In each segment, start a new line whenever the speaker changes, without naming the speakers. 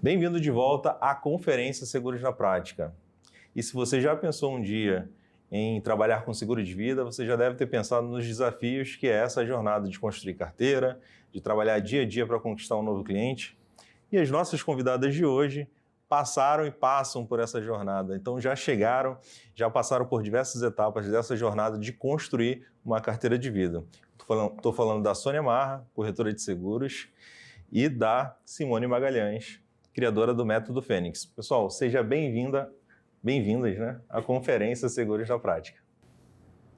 Bem-vindo de volta à Conferência Seguros na Prática. E se você já pensou um dia em trabalhar com seguro de vida, você já deve ter pensado nos desafios que é essa jornada de construir carteira, de trabalhar dia a dia para conquistar um novo cliente. E as nossas convidadas de hoje passaram e passam por essa jornada. Então já passaram por diversas etapas dessa jornada de construir uma carteira de vida. Estou falando da Sônia Marra, corretora de seguros, e da Simone Magalhães, criadora do Método Fênix. Pessoal, seja bem-vindas, né, à Conferência Seguros na Prática.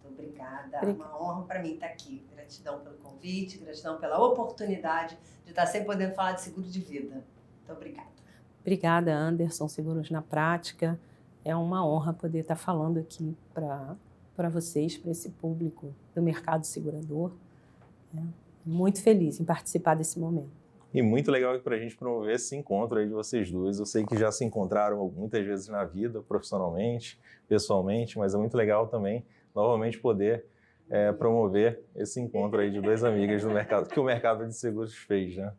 Muito obrigada. É uma honra para mim estar aqui. Gratidão pelo convite, gratidão pela oportunidade de estar sempre podendo falar de seguro de vida. Muito obrigada.
Obrigada, Anderson, Seguros na Prática. É uma honra poder estar falando aqui para vocês, para esse público do mercado segurador. Muito feliz em participar desse momento.
E muito legal para a gente promover esse encontro aí de vocês duas. Eu sei que já se encontraram muitas vezes na vida, profissionalmente, pessoalmente, mas é muito legal também, novamente, poder promover esse encontro aí de duas amigas do mercado, que o mercado de seguros fez, né?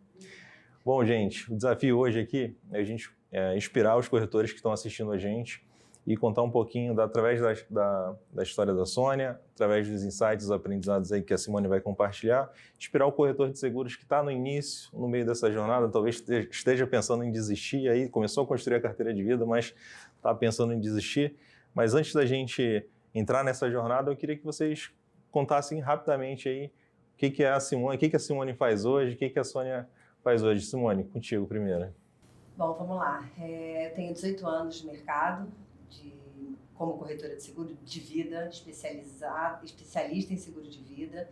Bom, gente, o desafio hoje aqui é a gente inspirar os corretores que estão assistindo a gente e contar um pouquinho, através da história da Sônia, através dos insights, os aprendizados aí que a Simone vai compartilhar, inspirar o corretor de seguros que está no início, no meio dessa jornada, talvez esteja pensando em desistir, aí começou a construir a carteira de vida, mas está pensando em desistir. Mas antes da gente entrar nessa jornada, eu queria que vocês contassem rapidamente aí o que é a Simone, o que a Simone faz hoje, o que a Sônia faz hoje. Simone, contigo primeiro.
Bom, vamos lá. Eu tenho 18 anos de mercado, como corretora de seguro de vida, especialista em seguro de vida.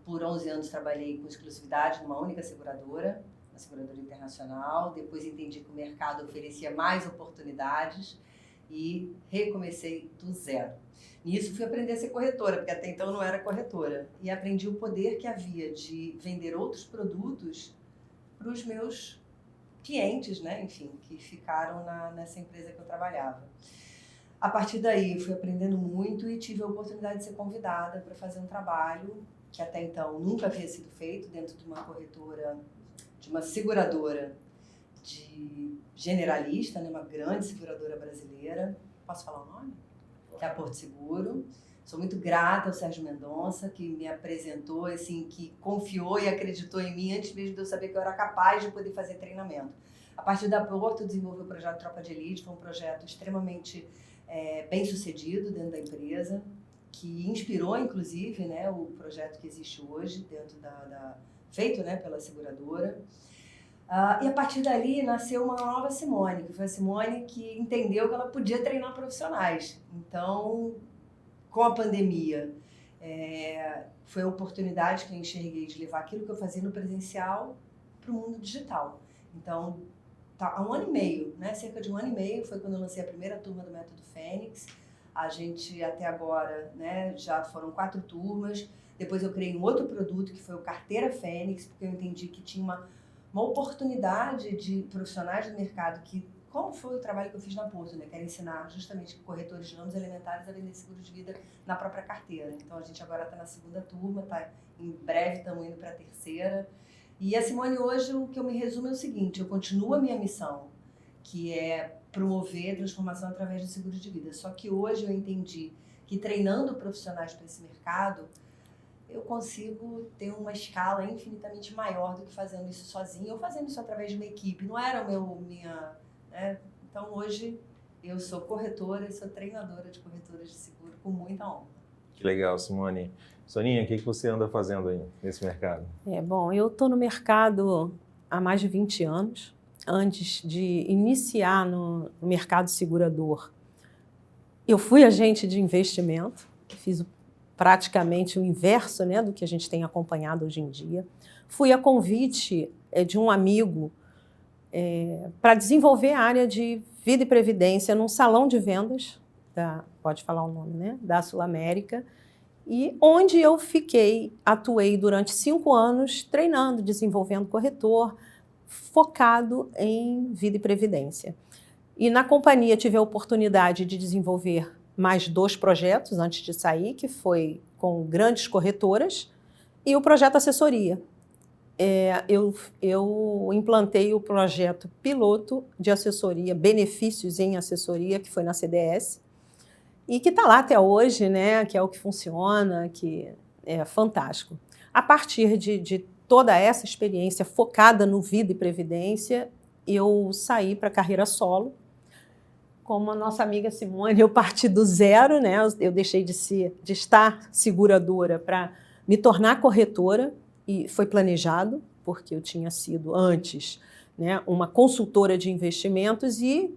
Por 11 anos trabalhei com exclusividade numa única seguradora, uma seguradora internacional. Depois entendi que o mercado oferecia mais oportunidades e recomecei do zero. Nisso fui aprender a ser corretora, porque até então eu não era corretora. E aprendi o poder que havia de vender outros produtos para os meus clientes, né? Enfim, que ficaram nessa empresa que eu trabalhava. A partir daí, fui aprendendo muito e tive a oportunidade de ser convidada para fazer um trabalho que até então nunca havia sido feito dentro de uma corretora, de uma seguradora de generalista, né? Uma grande seguradora brasileira. Posso falar o nome? Que é a Porto Seguro. Sou muito grata ao Sérgio Mendonça, que me apresentou, assim, que confiou e acreditou em mim antes mesmo de eu saber que eu era capaz de poder fazer treinamento. A partir da Porto, eu desenvolvi o projeto Tropa de Elite, foi um projeto extremamente bem sucedido dentro da empresa, que inspirou, inclusive, né, o projeto que existe hoje, dentro feito, né, pela seguradora. E a partir dali nasceu uma nova Simone, que foi a Simone que entendeu que ela podia treinar profissionais. Então, com a pandemia, foi a oportunidade que eu enxerguei de levar aquilo que eu fazia no presencial para o mundo digital. Então, há 1 ano e meio, né? Cerca de 1 ano e meio, foi quando eu lancei a primeira turma do Método Fênix. A gente, até agora, né, já foram 4 turmas. Depois eu criei um outro produto, que foi o Carteira Fênix, porque eu entendi que tinha uma oportunidade de profissionais do mercado que, como foi o trabalho que eu fiz na Porto, né? Que era ensinar justamente corretores de ramos elementares a vender seguro de vida na própria carteira. Então, a gente agora está na 2ª turma, em breve estamos indo para a 3ª. E a Simone, hoje, o que eu me resumo é o seguinte: eu continuo a minha missão, que é promover a transformação através do seguro de vida. Só que hoje eu entendi que treinando profissionais para esse mercado, eu consigo ter uma escala infinitamente maior do que fazendo isso sozinha ou fazendo isso através de uma equipe. Não era né? Então, hoje, eu sou corretora e sou treinadora de corretoras de seguro com muita honra.
Que legal, Simone. Soninha, o que você anda fazendo aí nesse mercado?
Bom, eu estou no mercado há mais de 20 anos. Antes de iniciar no mercado segurador, eu fui agente de investimento, fiz praticamente o inverso, né, do que a gente tem acompanhado hoje em dia. Fui a convite de um amigo para desenvolver a área de vida e previdência num salão de vendas, pode falar o nome, né, da Sul América, e onde eu atuei durante 5 anos treinando, desenvolvendo corretor, focado em vida e previdência. E na companhia tive a oportunidade de desenvolver mais 2 projetos antes de sair, que foi com grandes corretoras, e o projeto assessoria. eu implantei o projeto piloto de assessoria, benefícios em assessoria, que foi na CDS, e que está lá até hoje, né, que é o que funciona, que é fantástico. A partir de toda essa experiência focada no vida e previdência, eu saí para a carreira solo. Como a nossa amiga Simone, eu parti do zero, né? Eu deixei de estar seguradora para me tornar corretora, e foi planejado, porque eu tinha sido antes, né, uma consultora de investimentos e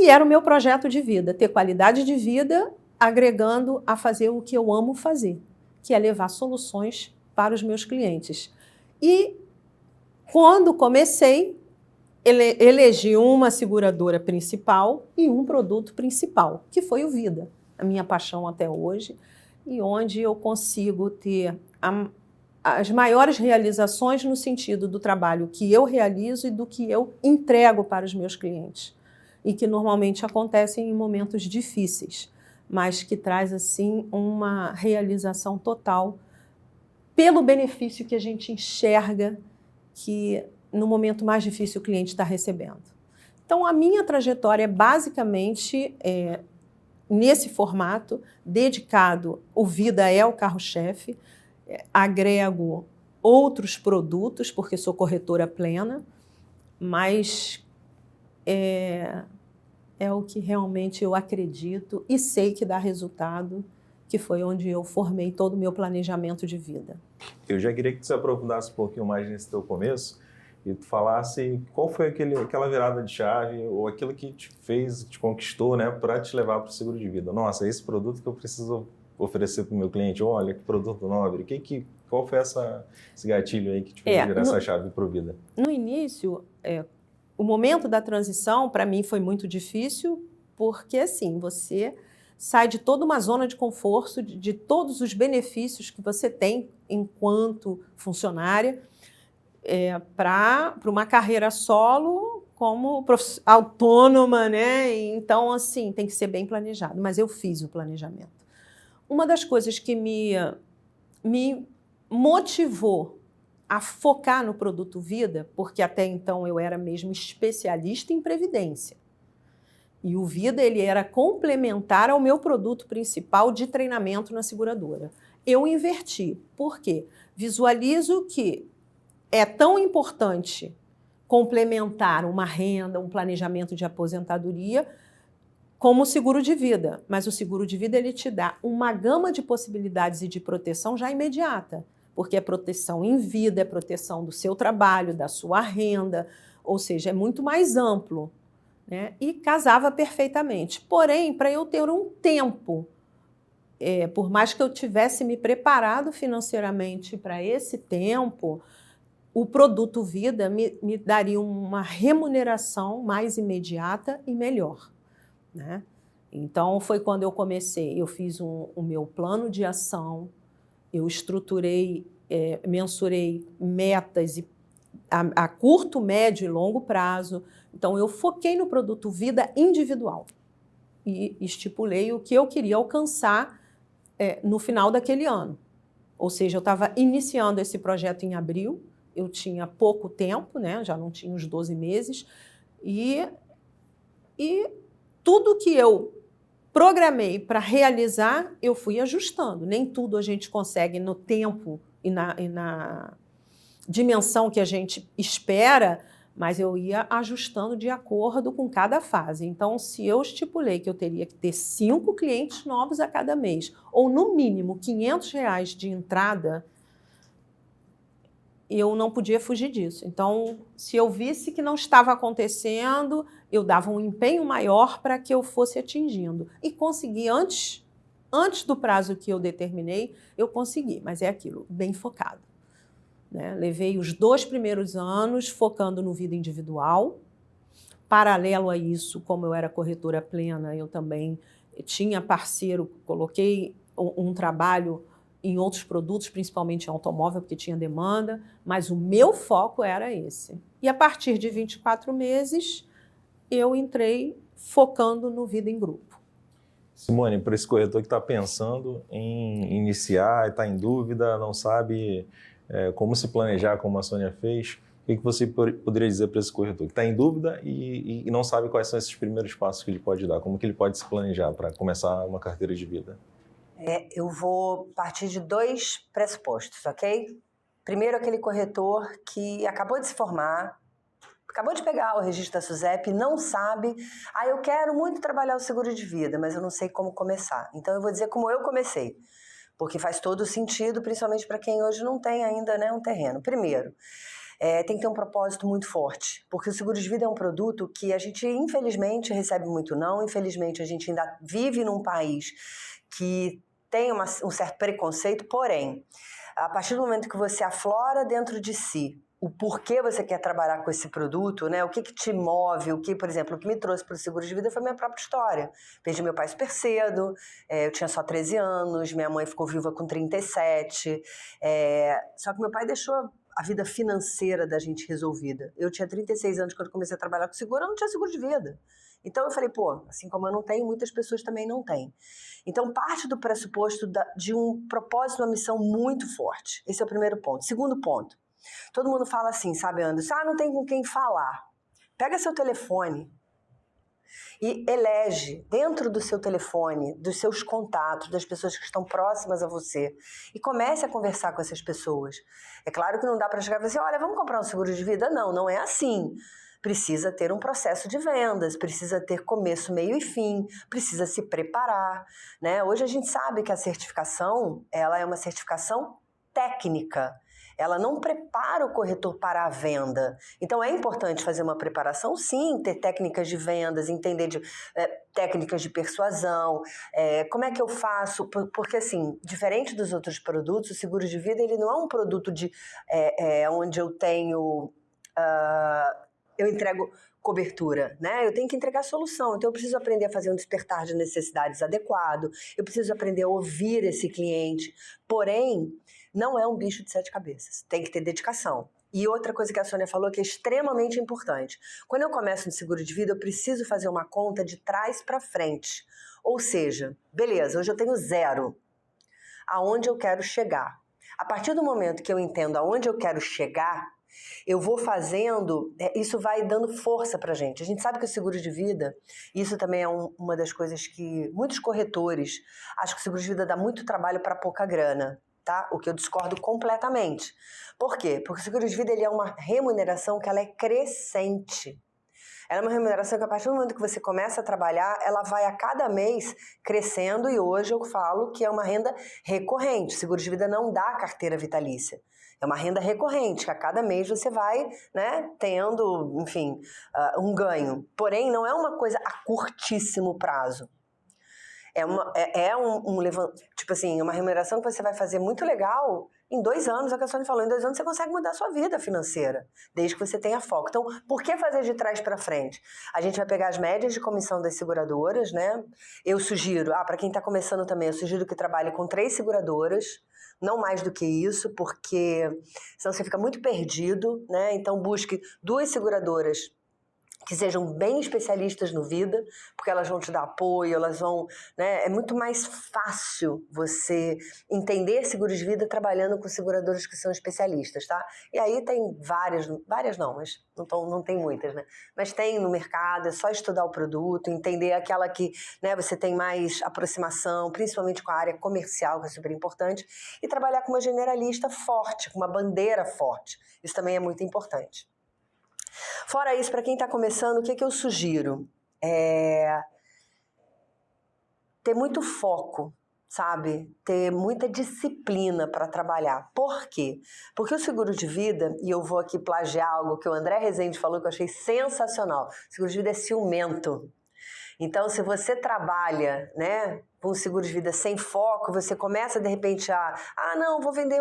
era o meu projeto de vida, ter qualidade de vida agregando a fazer o que eu amo fazer, que é levar soluções para os meus clientes. E quando comecei, elegi uma seguradora principal e um produto principal, que foi o Vida, a minha paixão até hoje, e onde eu consigo ter as maiores realizações no sentido do trabalho que eu realizo e do que eu entrego para os meus clientes, e que normalmente acontecem em momentos difíceis, mas que traz assim uma realização total pelo benefício que a gente enxerga que no momento mais difícil o cliente está recebendo. Então, a minha trajetória é basicamente nesse formato, dedicado, o Vida é o carro-chefe, agrego outros produtos, porque sou corretora plena, mas é o que realmente eu acredito e sei que dá resultado, que foi onde eu formei todo o meu planejamento de vida.
Eu já queria que tu se aprofundasse um pouquinho mais nesse teu começo e tu falasse qual foi aquela virada de chave ou aquilo que te fez, te conquistou, né, para te levar para o seguro de vida. Nossa, esse produto que eu preciso oferecer para o meu cliente, olha que produto nobre, qual foi esse gatilho aí que te fez virar essa chave para o Vida?
No início, o momento da transição para mim foi muito difícil, porque assim, você sai de toda uma zona de conforto, de todos os benefícios que você tem enquanto funcionária, para uma carreira solo como autônoma, né? Então, assim, tem que ser bem planejado. Mas eu fiz o planejamento. Uma das coisas que me motivou a focar no produto Vida, porque até então eu era mesmo especialista em previdência. E o Vida ele era complementar ao meu produto principal de treinamento na seguradora. Eu inverti. Por quê? Visualizo que é tão importante complementar uma renda, um planejamento de aposentadoria, como o seguro de vida. Mas o seguro de vida ele te dá uma gama de possibilidades e de proteção já imediata, porque é proteção em vida, é proteção do seu trabalho, da sua renda, ou seja, é muito mais amplo, né? E casava perfeitamente. Porém, para eu ter um tempo, por mais que eu tivesse me preparado financeiramente para esse tempo, o produto Vida me daria uma remuneração mais imediata e melhor, né? Então, foi quando eu comecei. Eu fiz o meu plano de ação, eu estruturei, mensurei metas a curto, médio e longo prazo. Então, eu foquei no produto Vida individual e estipulei o que eu queria alcançar no final daquele ano. Ou seja, eu estava iniciando esse projeto em abril, eu tinha pouco tempo, né? Já não tinha uns 12 meses, e tudo que eu programei para realizar, eu fui ajustando. Nem tudo a gente consegue no tempo e na dimensão que a gente espera, mas eu ia ajustando de acordo com cada fase. Então, se eu estipulei que eu teria que ter 5 clientes novos a cada mês, ou no mínimo R$500 de entrada, eu não podia fugir disso. Então, se eu visse que não estava acontecendo, eu dava um empenho maior para que eu fosse atingindo. E consegui, antes do prazo que eu determinei, eu consegui, mas é aquilo, bem focado, né? Levei os 2 primeiros anos focando no Vida individual. Paralelo a isso, como eu era corretora plena, eu também tinha parceiro, coloquei um trabalho em outros produtos, principalmente em automóvel, porque tinha demanda, mas o meu foco era esse. E a partir de 24 meses, eu entrei focando no Vida em Grupo.
Simone, para esse corretor que está pensando em iniciar, está em dúvida, não sabe como se planejar, como a Sônia fez, o que você poderia dizer para esse corretor que está em dúvida e não sabe quais são esses primeiros passos que ele pode dar? Como que ele pode se planejar para começar uma carteira de vida?
Eu vou partir de 2 pressupostos, ok? Primeiro, aquele corretor que acabou de se formar, acabou de pegar o registro da SUSEP e não sabe, eu quero muito trabalhar o seguro de vida, mas eu não sei como começar. Então eu vou dizer como eu comecei, porque faz todo sentido, principalmente para quem hoje não tem ainda, né, um terreno. Primeiro, tem que ter um propósito muito forte, porque o seguro de vida é um produto que a gente, infelizmente, recebe muito não, infelizmente a gente ainda vive num país que tem um certo preconceito, porém, a partir do momento que você aflora dentro de si o porquê você quer trabalhar com esse produto, né? O que te move, por exemplo, o que me trouxe para o seguro de vida foi a minha própria história. Perdi meu pai super cedo, eu tinha só 13 anos, minha mãe ficou viúva com 37, só que meu pai deixou a vida financeira da gente resolvida. Eu tinha 36 anos quando comecei a trabalhar com seguro, eu não tinha seguro de vida. Então eu falei, assim como eu não tenho, muitas pessoas também não têm. Então parte do pressuposto de um propósito, uma missão muito forte. Esse é o primeiro ponto. Segundo ponto, todo mundo fala assim, sabe, Anderson? Não tem com quem falar. Pega seu telefone e elege dentro do seu telefone, dos seus contatos, das pessoas que estão próximas a você e comece a conversar com essas pessoas. É claro que não dá para chegar e falar assim, olha, vamos comprar um seguro de vida? Não, não é assim. Precisa ter um processo de vendas, precisa ter começo, meio e fim, precisa se preparar, né? Hoje a gente sabe que a certificação, ela é uma certificação técnica. Ela não prepara o corretor para a venda. Então é importante fazer uma preparação, sim, ter técnicas de vendas, entender técnicas de persuasão, como é que eu faço, porque assim, diferente dos outros produtos, o seguro de vida ele não é um produto onde eu tenho... eu entrego cobertura, né? Eu tenho que entregar solução, então eu preciso aprender a fazer um despertar de necessidades adequado, eu preciso aprender a ouvir esse cliente, porém, não é um bicho de 7 cabeças, tem que ter dedicação. E outra coisa que a Sônia falou que é extremamente importante, quando eu começo no seguro de vida, eu preciso fazer uma conta de trás para frente, ou seja, beleza, hoje eu tenho 0, aonde eu quero chegar? A partir do momento que eu entendo aonde eu quero chegar, eu vou fazendo, isso vai dando força pra gente. A gente sabe que o seguro de vida, isso também é uma das coisas que muitos corretores acham que o seguro de vida dá muito trabalho para pouca grana, tá? O que eu discordo completamente. Por quê? Porque o seguro de vida ele é uma remuneração que ela é crescente. Ela é uma remuneração que a partir do momento que você começa a trabalhar, ela vai a cada mês crescendo e hoje eu falo que é uma renda recorrente. O seguro de vida não dá carteira vitalícia. É uma renda recorrente, que a cada mês você vai, né, tendo, enfim, um ganho. Porém, não é uma coisa a curtíssimo prazo. Tipo assim, uma remuneração que você vai fazer muito legal em 2 anos, é o que a Sônia falou, em 2 anos você consegue mudar a sua vida financeira, desde que você tenha foco. Então, por que fazer de trás para frente? A gente vai pegar as médias de comissão das seguradoras, né? Eu sugiro, para quem está começando também, eu sugiro que trabalhe com 3 seguradoras, não mais do que isso, porque senão você fica muito perdido, né? Então busque 2 seguradoras que sejam bem especialistas no vida, porque elas vão te dar apoio, elas vão, né? É muito mais fácil você entender seguro de vida trabalhando com seguradoras que são especialistas, tá? E aí tem várias não, mas não tem muitas, né? Mas tem no mercado, é só estudar o produto, entender aquela que, né, você tem mais aproximação, principalmente com a área comercial, que é super importante, e trabalhar com uma generalista forte, com uma bandeira forte. Isso também é muito importante. Fora isso, para quem está começando, o que eu sugiro? Ter muito foco, sabe? Ter muita disciplina para trabalhar. Por quê? Porque o seguro de vida, e eu vou aqui plagiar algo que o André Rezende falou que eu achei sensacional, o seguro de vida é ciumento. Então, se você trabalha, né, com um seguro de vida sem foco, você começa, de repente, não, vou vender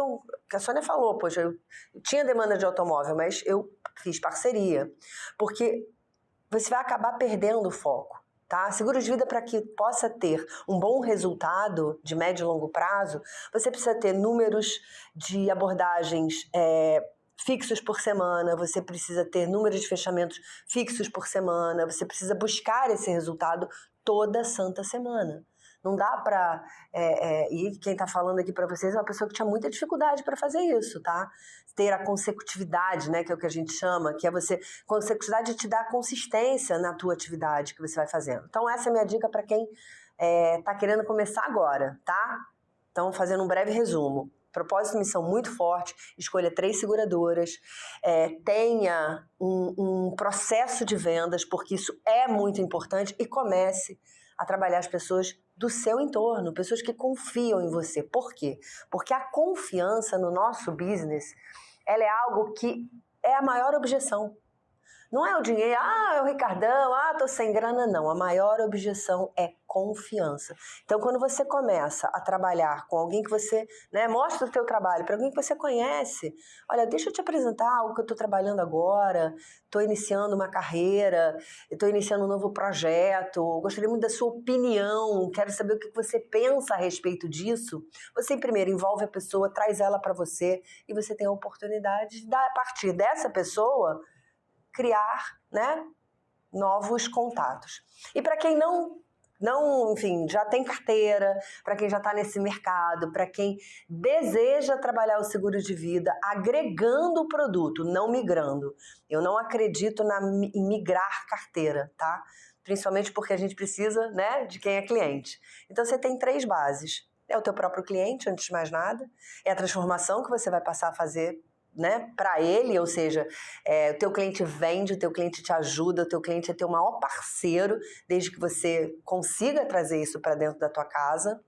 que a Sônia falou, poxa, eu tinha demanda de automóvel, mas eu fiz parceria. Porque você vai acabar perdendo o foco, tá? Seguro de vida, para que possa ter um bom resultado de médio e longo prazo, você precisa ter números de abordagens fixos por semana, você precisa ter números de fechamentos fixos por semana, você precisa buscar esse resultado toda santa semana.
Não dá para... e quem está falando aqui para vocês é uma pessoa que tinha muita dificuldade para fazer isso, tá? Ter a consecutividade, né, que é o que a gente chama, que é você... Consecutividade te dá consistência na tua atividade que você vai fazendo. Então, essa é a minha dica para quem está querendo começar agora, tá? Então, fazendo um breve resumo. Propósito e missão muito forte, escolha 3 seguradoras, tenha um processo de vendas, porque isso é muito importante, e comece a trabalhar as pessoas do seu entorno, pessoas que confiam em você. Por quê? Porque a confiança no nosso business, ela é algo que é a maior objeção. Não é o dinheiro, é o Ricardão, tô sem grana, não. A maior objeção é confiança. Então, quando você começa a trabalhar com alguém que você, né, mostra o teu trabalho para alguém que você conhece, olha, deixa eu te apresentar algo que eu estou trabalhando agora, estou iniciando uma carreira, estou iniciando um novo projeto, gostaria muito da sua opinião, quero saber o que você pensa a respeito disso. Você primeiro envolve a pessoa, traz ela para você e você tem a oportunidade de, a partir dessa pessoa, criar, né, novos contatos. E para quem enfim, já tem carteira, para quem já está nesse mercado, para quem deseja trabalhar o seguro de vida, agregando o produto, não migrando. Eu não acredito em migrar carteira, tá? Principalmente porque a gente precisa, né, de quem é cliente. Então você tem 3 bases. É o teu próprio cliente, antes de mais nada. É a transformação que você vai passar a fazer, né, para ele, ou seja, o teu cliente vende, o teu cliente te ajuda, o teu cliente é teu maior parceiro, desde que você consiga trazer isso para dentro da tua casa.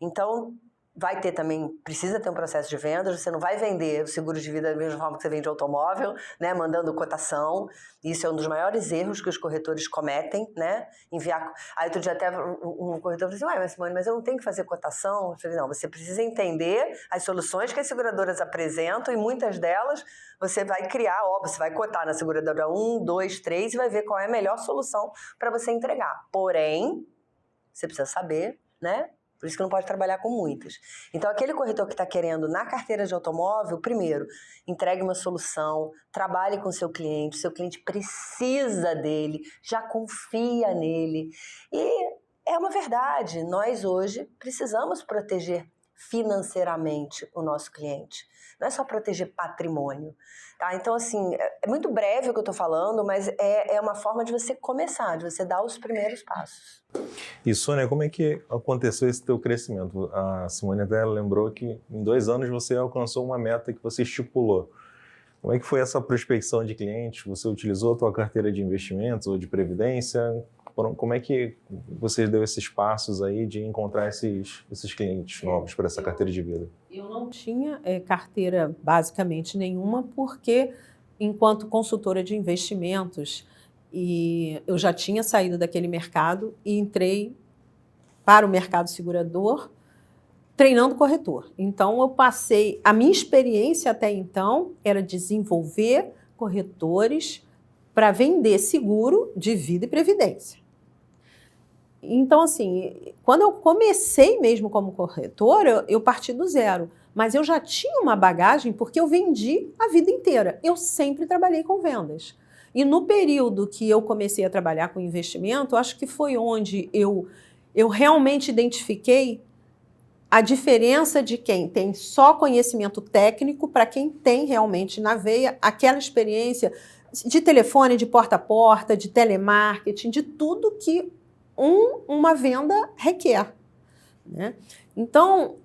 Então, vai ter também, precisa ter um processo de vendas, você não vai vender o seguro de vida da mesma forma que você vende automóvel, né, mandando cotação. Isso é um dos maiores erros que os corretores cometem, né, enviar... Aí outro dia até um corretor falou assim, mas Simone, mas eu não tenho que fazer cotação? Eu falei, não, você precisa entender as soluções que as seguradoras apresentam e muitas delas você vai criar, você vai cotar na seguradora 1, 2, 3 e vai ver qual é a melhor solução para você entregar. Porém, você precisa saber, né? Por isso que não pode trabalhar com muitas. Então, aquele corretor que está querendo na carteira de automóvel, primeiro, entregue uma solução, trabalhe com o seu cliente precisa dele, já confia nele. E é uma verdade, nós hoje precisamos proteger financeiramente o nosso cliente. Não é só proteger patrimônio. Tá? Então, assim, é muito breve o que eu estou falando, mas é uma forma de você começar, de você dar os primeiros passos.
E, Sônia, como é que aconteceu esse teu crescimento? A Simone até lembrou que em 2 anos você alcançou uma meta que você estipulou. Como é que foi essa prospecção de clientes? Você utilizou a tua carteira de investimentos ou de previdência? Como é que você deu esses passos aí de encontrar esses clientes novos para essa carteira de vida?
Eu não tinha carteira basicamente nenhuma, porque enquanto consultora de investimentos, e eu já tinha saído daquele mercado e entrei para o mercado segurador treinando corretor. Então, eu passei... A minha experiência até então era desenvolver corretores para vender seguro de vida e previdência. Então, assim, quando eu comecei mesmo como corretora, eu parti do zero. Mas eu já tinha uma bagagem porque eu vendi a vida inteira. Eu sempre trabalhei com vendas. E no período que eu comecei a trabalhar com investimento, acho que foi onde eu realmente identifiquei a diferença de quem tem só conhecimento técnico para quem tem realmente na veia aquela experiência de telefone, de porta a porta, de telemarketing, de tudo que uma venda requer, né? Então,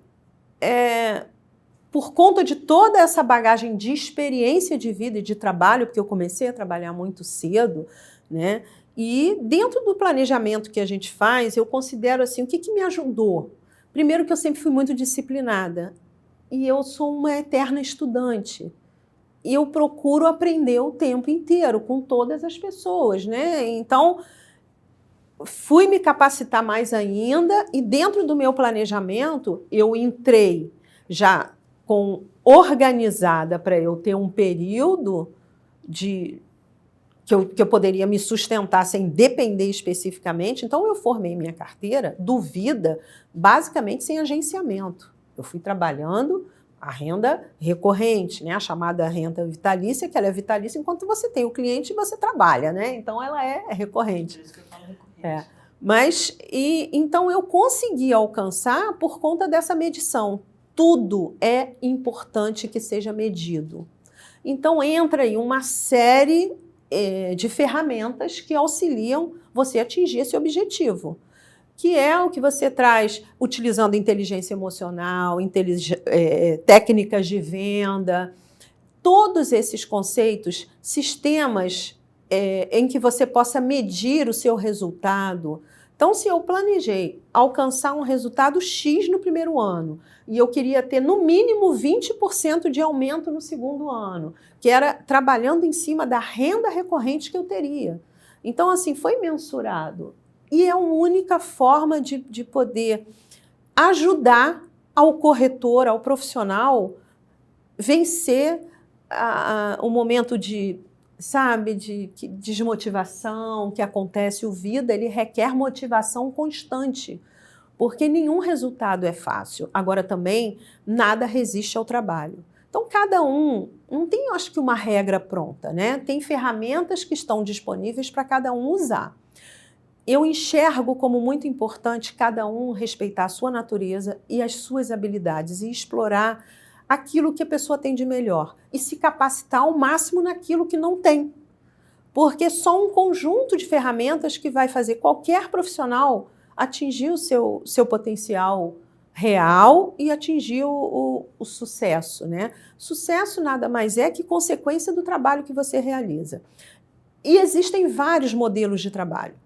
por conta de toda essa bagagem de experiência de vida e de trabalho, porque eu comecei a trabalhar muito cedo, né? E dentro do planejamento que a gente faz, eu considero assim, o que me ajudou? Primeiro que eu sempre fui muito disciplinada e eu sou uma eterna estudante. E eu procuro aprender o tempo inteiro com todas as pessoas, né? Então, fui me capacitar mais ainda e dentro do meu planejamento eu entrei já organizada para eu ter um período que eu poderia me sustentar sem depender especificamente. Então, eu formei minha carteira do Vida basicamente sem agenciamento. Eu fui trabalhando a renda recorrente, né? A chamada renda vitalícia, que ela é vitalícia enquanto você tem o cliente e você trabalha, né? Então, ela é recorrente.
Por isso que eu falo recorrente.
Então eu consegui alcançar por conta dessa medição. Tudo é importante que seja medido. Então entra aí uma série de ferramentas que auxiliam você a atingir esse objetivo, que é o que você traz utilizando inteligência emocional, técnicas de venda, todos esses conceitos, sistemas em que você possa medir o seu resultado. Então, se eu planejei alcançar um resultado X no primeiro ano e eu queria ter no mínimo 20% de aumento no segundo ano, que era trabalhando em cima da renda recorrente que eu teria. Então, assim, foi mensurado. E é a única forma de poder ajudar ao corretor, ao profissional, vencer o momento de desmotivação que acontece. O Vida, ele requer motivação constante, porque nenhum resultado é fácil. Agora também, nada resiste ao trabalho. Então, cada um, não tem, acho que, uma regra pronta, né? Tem ferramentas que estão disponíveis para cada um usar. Eu enxergo como muito importante cada um respeitar a sua natureza e as suas habilidades e explorar aquilo que a pessoa tem de melhor e se capacitar ao máximo naquilo que não tem. Porque só um conjunto de ferramentas que vai fazer qualquer profissional atingir o seu potencial real e atingir o sucesso, né? Sucesso nada mais é que consequência do trabalho que você realiza. E existem vários modelos de trabalho.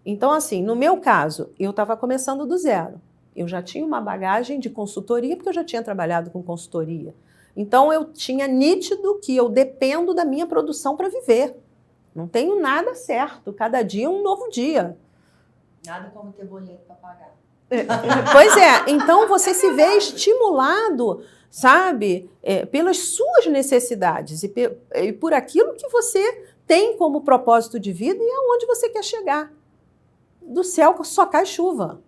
Então, assim, no meu caso, eu estava começando do zero. Eu já tinha uma bagagem de consultoria, porque eu já tinha trabalhado com consultoria. Então, eu tinha nítido que eu dependo da minha produção para viver. Não tenho nada certo. Cada dia é um novo dia.
Nada como ter boleto para pagar.
Pois é. Então, você se vê estimulado, sabe, pelas suas necessidades e por aquilo que você tem como propósito de vida e aonde você quer chegar. Do céu só cai chuva.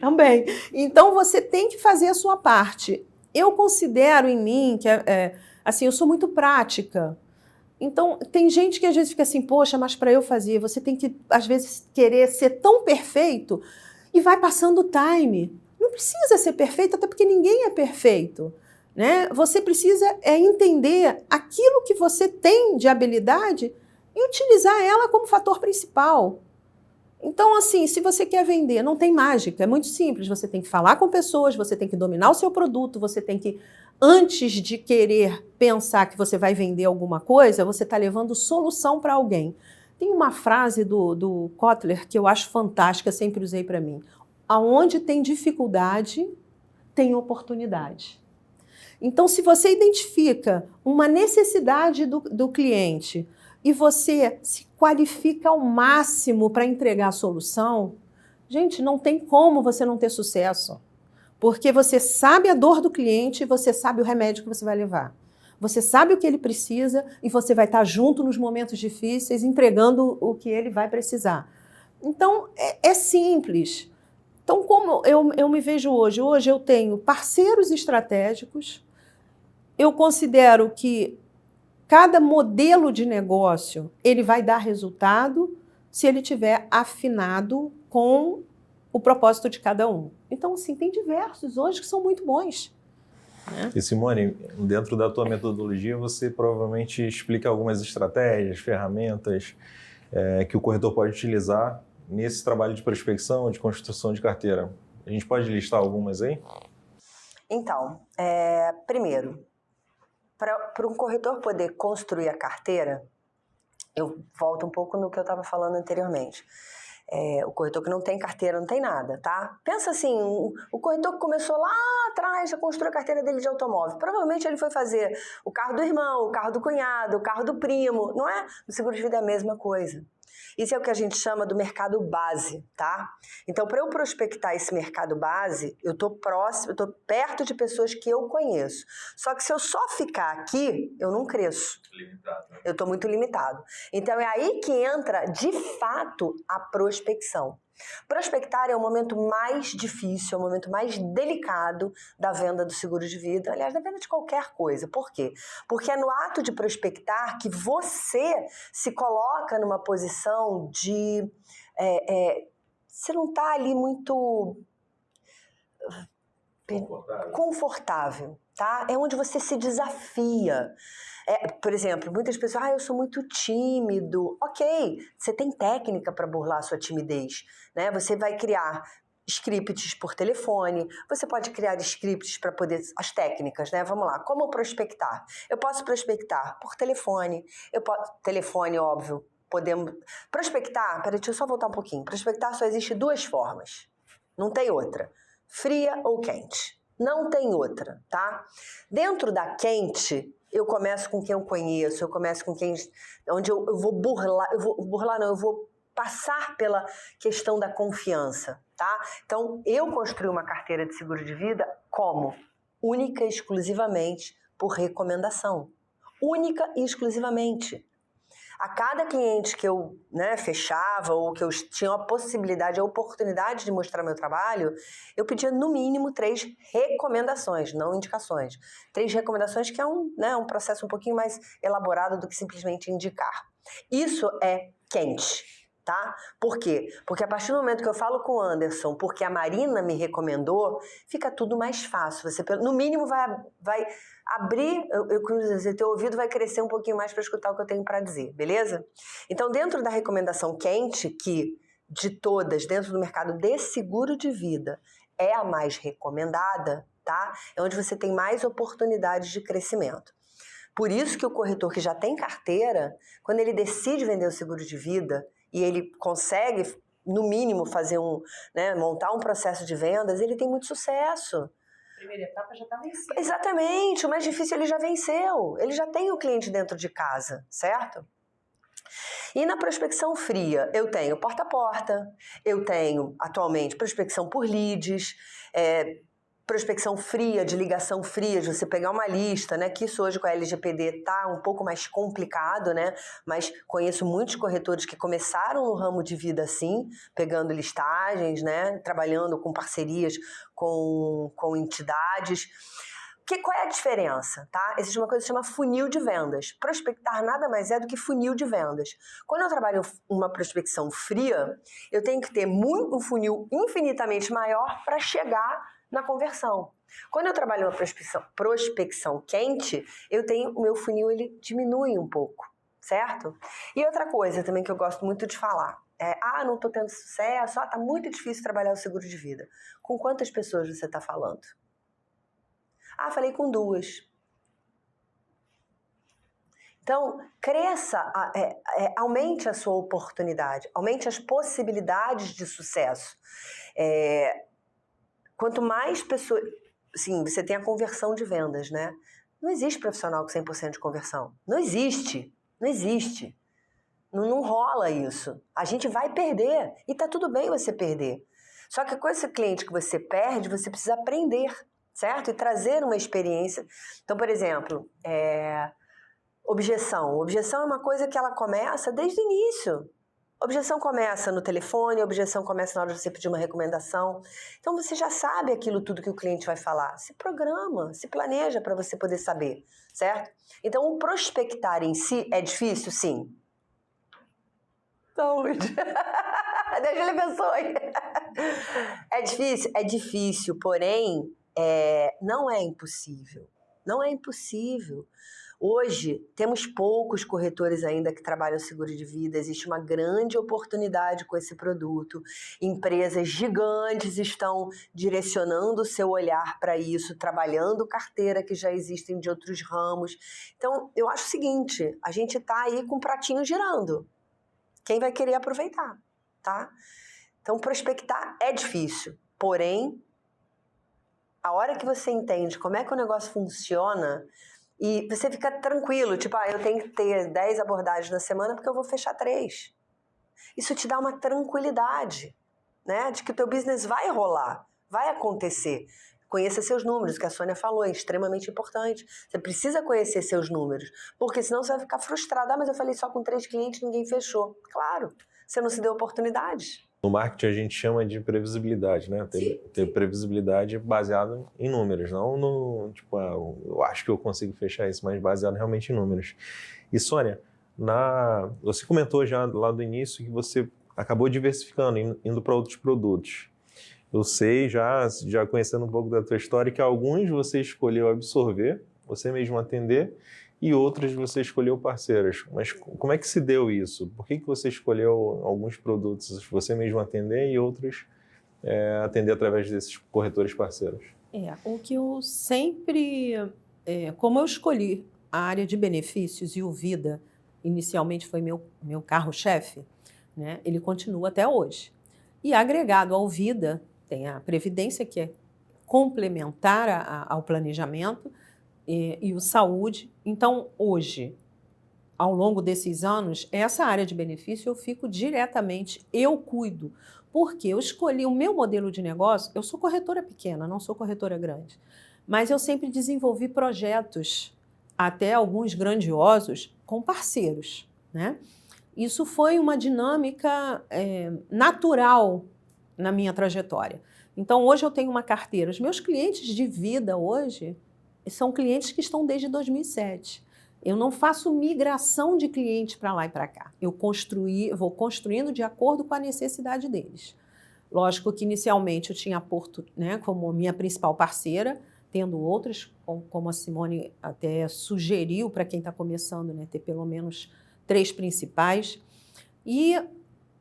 Também. Então, você tem que fazer a sua parte. Eu considero em mim que, assim, eu sou muito prática. Então, tem gente que às vezes fica assim, poxa, mas para eu fazer, você tem que, às vezes, querer ser tão perfeito e vai passando o time. Não precisa ser perfeito, até porque ninguém é perfeito, né? Você precisa entender aquilo que você tem de habilidade e utilizar ela como fator principal. Então, assim, se você quer vender, não tem mágica, é muito simples. Você tem que falar com pessoas, você tem que dominar o seu produto, você tem que, antes de querer pensar que você vai vender alguma coisa, você está levando solução para alguém. Tem uma frase do Kotler que eu acho fantástica, sempre usei para mim. Aonde tem dificuldade, tem oportunidade. Então, se você identifica uma necessidade do cliente e você se qualifica ao máximo para entregar a solução, gente, não tem como você não ter sucesso. Porque você sabe a dor do cliente, você sabe o remédio que você vai levar. Você sabe o que ele precisa e você vai estar junto nos momentos difíceis, entregando o que ele vai precisar. Então, é simples. Então, como eu me vejo hoje? Hoje eu tenho parceiros estratégicos, eu considero que cada modelo de negócio, ele vai dar resultado se ele estiver afinado com o propósito de cada um. Então, assim, tem diversos hoje que são muito bons. Né?
E Simone, dentro da tua metodologia, você provavelmente explica algumas estratégias, ferramentas que o corretor pode utilizar nesse trabalho de prospecção, de construção de carteira. A gente pode listar algumas aí?
Então, primeiro, para um corretor poder construir a carteira, eu volto um pouco no que eu estava falando anteriormente. O corretor que não tem carteira não tem nada, tá? Pensa assim, o corretor que começou lá atrás a construir a carteira dele de automóvel, provavelmente ele foi fazer o carro do irmão, o carro do cunhado, o carro do primo, não é? No seguro de vida é a mesma coisa. Isso é o que a gente chama do mercado base, tá? Então, para eu prospectar esse mercado base, eu tô perto de pessoas que eu conheço. Só que se eu só ficar aqui, eu não cresço. Limitado. Eu tô muito limitado. Então, é aí que entra, de fato, a prospecção. Prospectar é o momento mais difícil, é o momento mais delicado da venda do seguro de vida, aliás, da venda de qualquer coisa. Por quê? Porque é no ato de prospectar que você se coloca numa posição de você não está ali muito confortável, tá? É onde você se desafia. Por exemplo, muitas pessoas, eu sou muito tímido. Ok, você tem técnica para burlar a sua timidez, né? Você vai criar scripts por telefone, você pode criar scripts para poder... As técnicas, né? Vamos lá, como prospectar? Eu posso prospectar por telefone, telefone, óbvio, podemos... Prospectar, peraí, deixa eu só voltar um pouquinho. Prospectar só existe 2 formas, não tem outra. Fria ou quente. Não tem outra, tá? Dentro da quente, eu começo com quem eu conheço, eu começo com quem... Onde eu vou burlar, eu vou passar pela questão da confiança, tá? Então, eu construí uma carteira de seguro de vida como? Única e exclusivamente por recomendação. Única e exclusivamente. A cada cliente que eu fechava ou que eu tinha a possibilidade, a oportunidade de mostrar meu trabalho, eu pedia no mínimo 3 recomendações, não indicações. 3 recomendações que é um processo um pouquinho mais elaborado do que simplesmente indicar. Isso é quente. Tá? Por quê? Porque a partir do momento que eu falo com o Anderson, porque a Marina me recomendou, fica tudo mais fácil. Você, no mínimo, vai abrir, teu ouvido vai crescer um pouquinho mais para escutar o que eu tenho para dizer, beleza? Então, dentro da recomendação quente, que de todas, dentro do mercado de seguro de vida, é a mais recomendada, tá? É onde você tem mais oportunidades de crescimento. Por isso que o corretor que já tem carteira, quando ele decide vender o seguro de vida, e ele consegue, no mínimo, fazer montar um processo de vendas, ele tem muito sucesso.
A primeira etapa já está vencida.
Exatamente, o mais difícil ele já venceu. Ele já tem o cliente dentro de casa, certo? E na prospecção fria, eu tenho porta a porta, eu tenho, atualmente, prospecção por leads, prospecção fria, de ligação fria, de você pegar uma lista, né? Que isso hoje com a LGPD tá um pouco mais complicado, né? Mas conheço muitos corretores que começaram no ramo de vida assim, pegando listagens, né? Trabalhando com parcerias com entidades. Qual é a diferença, tá? Existe uma coisa que se chama funil de vendas. Prospectar nada mais é do que funil de vendas. Quando eu trabalho uma prospecção fria, eu tenho que ter um funil infinitamente maior para chegar na conversão. Quando eu trabalho uma prospecção quente, o meu funil ele diminui um pouco, certo? E outra coisa também que eu gosto muito de falar não estou tendo sucesso, tá muito difícil trabalhar o seguro de vida. Com quantas pessoas você está falando? Falei com 2. Então, cresça, aumente a sua oportunidade, aumente as possibilidades de sucesso. Quanto mais pessoas... Sim, você tem a conversão de vendas, né? Não existe profissional com 100% de conversão. Não existe. Não existe. Não rola isso. A gente vai perder. E tá tudo bem você perder. Só que com esse cliente que você perde, você precisa aprender, certo? E trazer uma experiência. Então, por exemplo, objeção. Objeção é uma coisa que ela começa desde o início. Objeção começa no telefone, objeção começa na hora de você pedir uma recomendação. Então, você já sabe aquilo tudo que o cliente vai falar. Se programa, se planeja para você poder saber, certo? Então, o prospectar em si é difícil? Sim. Saúde. Deixa ele abençoe. É difícil? É difícil, porém, não é impossível. Não é impossível. Hoje, temos poucos corretores ainda que trabalham seguro de vida, existe uma grande oportunidade com esse produto. Empresas gigantes estão direcionando o seu olhar para isso, trabalhando carteira que já existem de outros ramos. Então, eu acho o seguinte, a gente está aí com o pratinho girando. Quem vai querer aproveitar, tá? Então, prospectar é difícil, porém, a hora que você entende como é que o negócio funciona... E você fica tranquilo, tipo, eu tenho que ter 10 abordagens na semana porque eu vou fechar 3. Isso te dá uma tranquilidade, né? De que o teu business vai rolar, vai acontecer. Conheça seus números, que a Sônia falou, é extremamente importante. Você precisa conhecer seus números, porque senão você vai ficar frustrado. Mas eu falei só com 3 clientes, ninguém fechou. Claro, você não se deu oportunidades.
No marketing a gente chama de previsibilidade, né? Ter previsibilidade baseada em números, não no tipo, eu acho que eu consigo fechar isso, mas baseado realmente em números. E Sônia, você comentou já lá do início que você acabou diversificando, indo para outros produtos. Eu sei, já conhecendo um pouco da tua história, que alguns você escolheu absorver, você mesmo atender, e outros você escolheu parceiros. Mas como é que se deu isso? Por que você escolheu alguns produtos você mesmo atender e outros atender através desses corretores parceiros?
O que eu sempre... como eu escolhi a área de benefícios e o Vida, inicialmente foi meu carro-chefe, né? Ele continua até hoje. E agregado ao Vida, tem a Previdência, que é complementar ao planejamento, e o Saúde. Então, hoje, ao longo desses anos, essa área de benefício eu fico diretamente, eu cuido. Porque eu escolhi o meu modelo de negócio, eu sou corretora pequena, não sou corretora grande, mas eu sempre desenvolvi projetos, até alguns grandiosos, com parceiros, né? Isso foi uma dinâmica natural na minha trajetória. Então, hoje eu tenho uma carteira. Os meus clientes de vida hoje são clientes que estão desde 2007. Eu não faço migração de cliente para lá e para cá. Eu vou construindo de acordo com a necessidade deles. Lógico que inicialmente eu tinha a Porto, né, como minha principal parceira, tendo outras, como a Simone até sugeriu para quem está começando, né, ter pelo menos 3 principais. E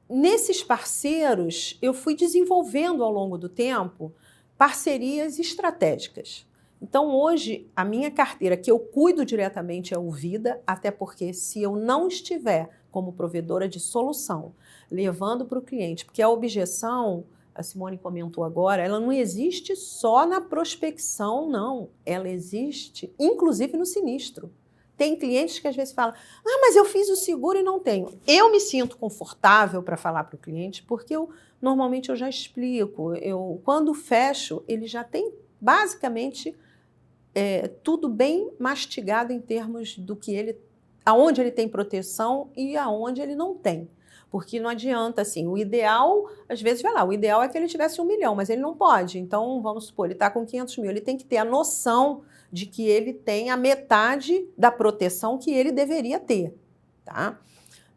nesses parceiros eu fui desenvolvendo ao longo do tempo parcerias estratégicas. Então, hoje, a minha carteira, que eu cuido diretamente, é o Vida, até porque se eu não estiver como provedora de solução, levando para o cliente, porque a objeção, a Simone comentou agora, ela não existe só na prospecção, não. Ela existe, inclusive, no sinistro. Tem clientes que às vezes falam, mas eu fiz o seguro e não tenho. Eu me sinto confortável para falar para o cliente, porque normalmente eu já explico. Quando fecho, ele já tem basicamente tudo bem mastigado em termos do que aonde ele tem proteção e aonde ele não tem. Porque não adianta, assim, o ideal, às vezes, vai lá, o ideal é que ele tivesse 1 milhão, mas ele não pode. Então, vamos supor, ele está com 500 mil, ele tem que ter a noção de que ele tem a metade da proteção que ele deveria ter, tá?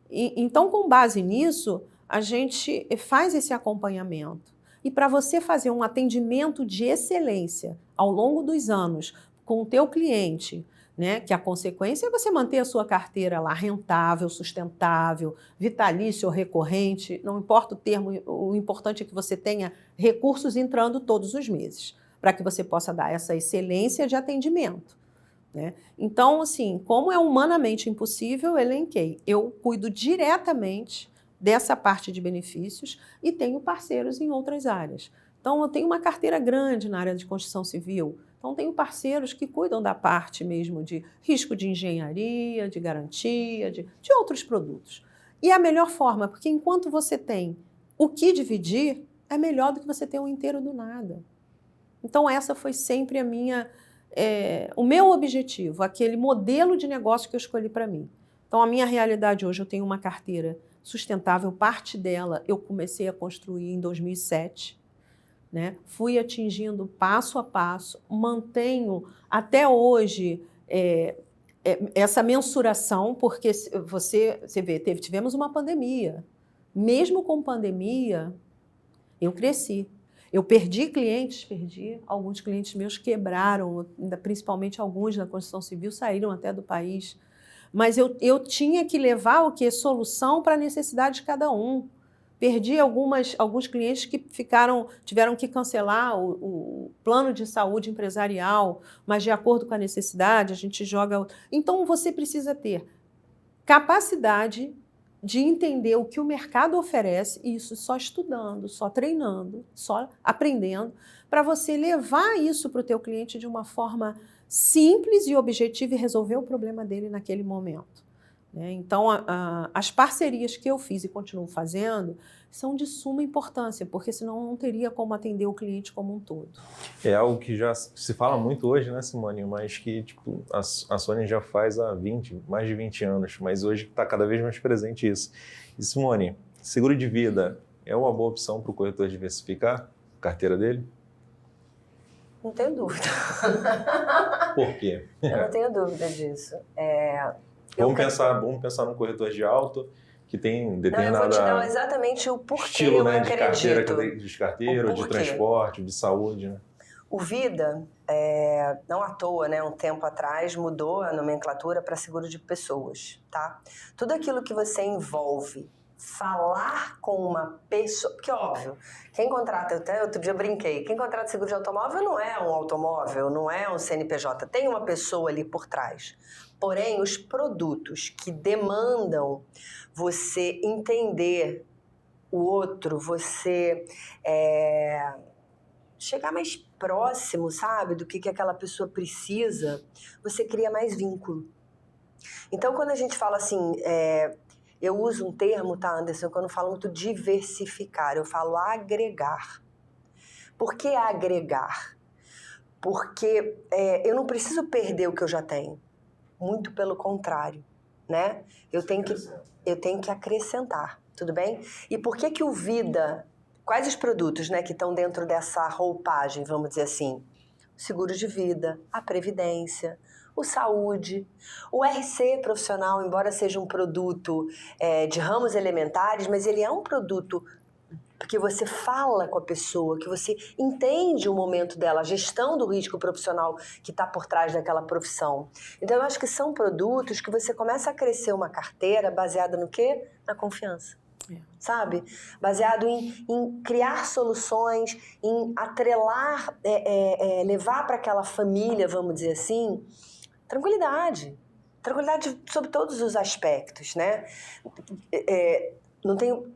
Então, com base nisso, a gente faz esse acompanhamento. E para você fazer um atendimento de excelência ao longo dos anos com o teu cliente, né, que a consequência é você manter a sua carteira lá rentável, sustentável, vitalício ou recorrente, não importa o termo, o importante é que você tenha recursos entrando todos os meses, para que você possa dar essa excelência de atendimento, né? Então, assim, como é humanamente impossível, eu elenquei. Eu cuido diretamente dessa parte de benefícios e tenho parceiros em outras áreas. Então, eu tenho uma carteira grande na área de construção civil. Então, tenho parceiros que cuidam da parte mesmo de risco de engenharia, de garantia, de outros produtos. E é a melhor forma, porque enquanto você tem o que dividir, é melhor do que você ter um inteiro do nada. Então, essa foi sempre o meu objetivo, aquele modelo de negócio que eu escolhi para mim. Então, a minha realidade hoje, eu tenho uma carteira sustentável, parte dela eu comecei a construir em 2007, né? Fui atingindo passo a passo, mantenho até hoje essa mensuração, porque você vê, tivemos uma pandemia. Mesmo com pandemia, eu cresci. Eu perdi clientes, alguns clientes meus quebraram, principalmente alguns da construção civil saíram até do país. Mas eu tinha que levar o quê? Solução para a necessidade de cada um. Perdi alguns clientes que tiveram que cancelar o plano de saúde empresarial, mas de acordo com a necessidade, a gente joga... Então, você precisa ter capacidade de entender o que o mercado oferece, e isso só estudando, só treinando, só aprendendo, para você levar isso para o teu cliente de uma forma simples e objetiva e resolver o problema dele naquele momento. Então, as parcerias que eu fiz e continuo fazendo são de suma importância, porque senão eu não teria como atender o cliente como um todo.
É algo que já se fala muito hoje, né, Simone? Mas que a Sony já faz há mais de 20 anos, mas hoje está cada vez mais presente isso. E, Simone, seguro de vida é uma boa opção para o corretor diversificar a carteira dele?
Não tenho dúvida.
Por quê?
Eu não tenho dúvida disso.
Vamos pensar num corretor de alto, que tem
Não, eu
determinada
vou te dar exatamente o porquê
estilo,
eu
né, de carteira,
acredito.
de carteira,
O
de
porquê.
transporte, de saúde, né?
O Vida, não à toa, né, um tempo atrás, mudou a nomenclatura para seguro de pessoas, tá? Tudo aquilo que você envolve falar com uma pessoa... Porque, óbvio, quem contrata... Até outro dia eu brinquei. Quem contrata seguro de automóvel não é um automóvel, não é um CNPJ. Tem uma pessoa ali por trás. Porém, os produtos que demandam você entender o outro, você chegar mais próximo, sabe, do que aquela pessoa precisa, você cria mais vínculo. Então, quando a gente fala assim, eu uso um termo, tá, Anderson, que eu não falo muito diversificar, eu falo agregar. Por que agregar? Porque eu não preciso perder o que eu já tenho. Muito pelo contrário, né? Eu tenho que acrescentar, tudo bem? E por que o Vida... Quais os produtos, né, que estão dentro dessa roupagem, vamos dizer assim? O seguro de vida, a previdência, o saúde, o RC profissional, embora seja um produto de ramos elementares, mas ele é um produto que você fala com a pessoa, que você entende o momento dela, a gestão do risco profissional que está por trás daquela profissão. Então, eu acho que são produtos que você começa a crescer uma carteira baseada no quê? Na confiança. Sabe? Baseado em criar soluções, em atrelar, levar para aquela família, vamos dizer assim, tranquilidade. Tranquilidade sobre todos os aspectos, né? Não tenho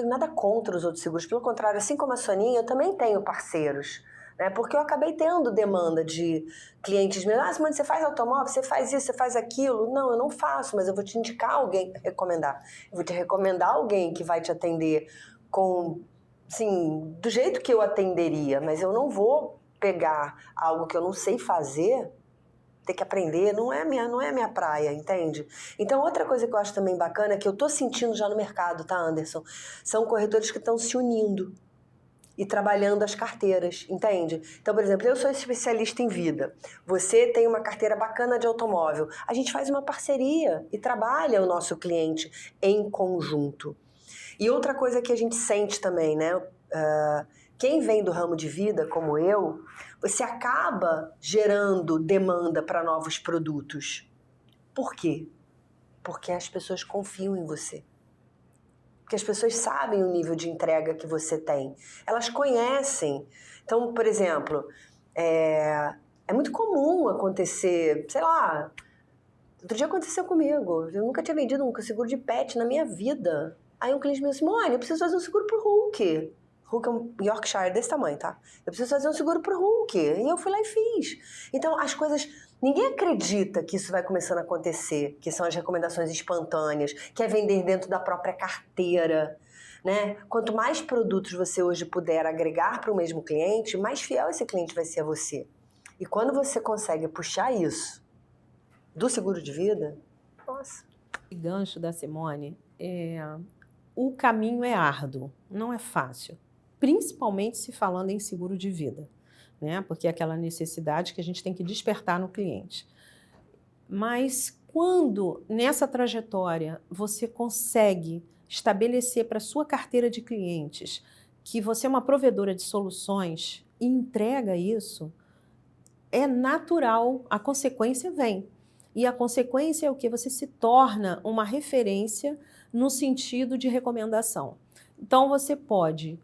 nada contra os outros seguros, pelo contrário, assim como a Soninha, eu também tenho parceiros, né? Porque eu acabei tendo demanda de clientes meus. Simone, você faz automóvel, você faz isso, você faz aquilo. Não, eu não faço, mas eu vou te indicar alguém, recomendar. Eu vou te recomendar alguém que vai te atender com, assim, do jeito que eu atenderia, mas eu não vou pegar algo que eu não sei fazer, ter que aprender, não é minha praia, entende? Então, outra coisa que eu acho também bacana, que eu tô sentindo já no mercado, tá, Anderson? São corretores que estão se unindo e trabalhando as carteiras, entende? Então, por exemplo, eu sou especialista em vida. Você tem uma carteira bacana de automóvel. A gente faz uma parceria e trabalha o nosso cliente em conjunto. E outra coisa que a gente sente também, né? Quem vem do ramo de vida, como eu, você acaba gerando demanda para novos produtos. Por quê? Porque as pessoas confiam em você. Porque as pessoas sabem o nível de entrega que você tem. Elas conhecem. Então, por exemplo, é muito comum acontecer, sei lá, outro dia aconteceu comigo. Eu nunca tinha vendido um seguro de pet na minha vida. Aí um cliente me disse, Simone, eu preciso fazer um seguro pro Hulk. Hulk é um Yorkshire desse tamanho, tá? Eu preciso fazer um seguro pro Hulk. E eu fui lá e fiz. Então, as coisas... Ninguém acredita que isso vai começando a acontecer, que são as recomendações espontâneas, que é vender dentro da própria carteira, né? Quanto mais produtos você hoje puder agregar para o mesmo cliente, mais fiel esse cliente vai ser a você. E quando você consegue puxar isso do seguro de vida, nossa.
O gancho da Simone, o caminho é árduo, não é fácil, principalmente se falando em seguro de vida, né? Porque é aquela necessidade que a gente tem que despertar no cliente. Mas quando nessa trajetória você consegue estabelecer para a sua carteira de clientes que você é uma provedora de soluções e entrega isso, é natural, a consequência vem. E a consequência é o que? Você se torna uma referência no sentido de recomendação. Então, você pode